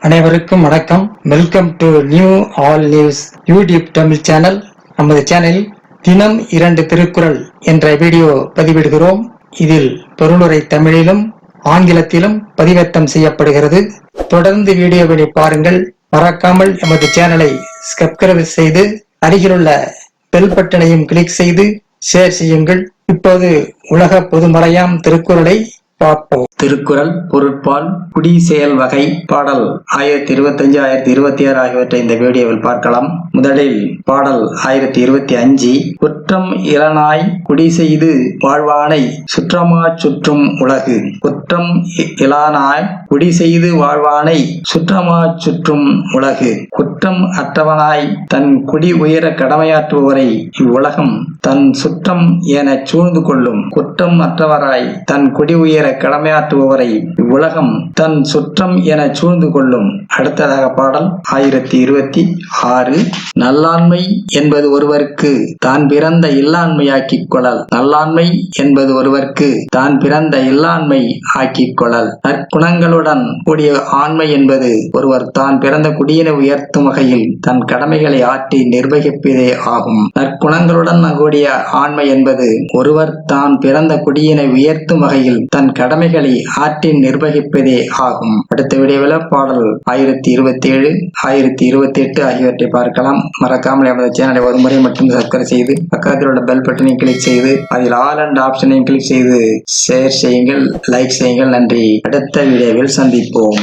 அனைவருக்கும் வணக்கம். Welcome to new all news YouTube Tamil channel. நமது சேனலில் தினம் 2 திருக்குறள் என்ற வீடியோ பதிவிடுகிறோம். இதில் பொருளுரை தமிழிலும் ஆங்கிலத்திலும் பதிவேற்றம் செய்யப்படுகிறது. தொடர்ந்து வீடியோவை பாருங்கள். மறக்காமல் எமது சேனலை சப்ஸ்கிரைப் செய்து அருகிலுள்ள பெல் பட்டனையும் கிளிக் செய்து ஷேர் செய்யுங்கள். இப்போது உலக பொதுமறையாம் திருக்குறளை பார்ப்போம். திருக்குறள் பொருட்பால் குடி செயல் வகை பாடல் 1025 1026 ஆகியவற்றை இந்த வீடியோவில் பார்க்கலாம். முதலில் பாடல் 1025. குற்றம் இலனாய் குடி செய்து வாழ்வானை சுற்றமா சுற்றும் உலகு. குற்றம் இலானாய் குடி செய்து வாழ்வானை சுற்றமா சுற்றும் உலகு. குற்றம் அற்றவனாய் தன் குடி உயர கடமையாற்றுபவரை இவ்வுலகம் தன் சுற்றம் என சூழ்ந்து கொள்ளும். குற்றம் அற்றவராய் தன் குடி உயர கடமையாற்றுபவரை இவ்வுலகம் தன் சுற்றம் என சூழ்ந்து கொள்ளும். அடுத்ததாக பாடல் 1026. நல்லாண்மை என்பது ஒருவருக்கு தான் பிறந்த இல்லாண்மை ஆக்கிக் கொள்ளல். நல்லாண்மை என்பது ஒருவருக்கு தான் பிறந்த இல்லாண்மை ஆக்கிக் கொள்ளல். நற்குணங்களுடன் கூடிய ஆண்மை என்பது ஒருவர் தான் பிறந்த குடியினை உயர்த்தும் வகையில் தன் கடமைகளை ஆற்றி நிர்வகிப்பதே ஆகும். நற்குணங்களுடன் கூடிய ஆண்மை என்பது ஒருவர் தான் பிறந்த குடியினை உயர்த்தும் வகையில் தன் கடமைகளை ஆற்றி நிர்வகிப்பதே ஆகும். அடுத்த வீடியோவில் பாடல் 1027 1028 ஆகியவற்றை பார்க்கலாம். மறக்காமல் எமது சேனலை ஒரு முறை மட்டும் சப்ஸ்கிரைப் செய்து பக்கத்தில் உள்ள பெல் பட்டனை கிளிக் செய்து அதில் ஆல் அண்ட் ஆப்ஷனையும் கிளிக் செய்து ஷேர் செய்யுங்கள், லைக் செய்யுங்கள். நன்றி. அடுத்த வீடியோவில் சந்திப்போம்.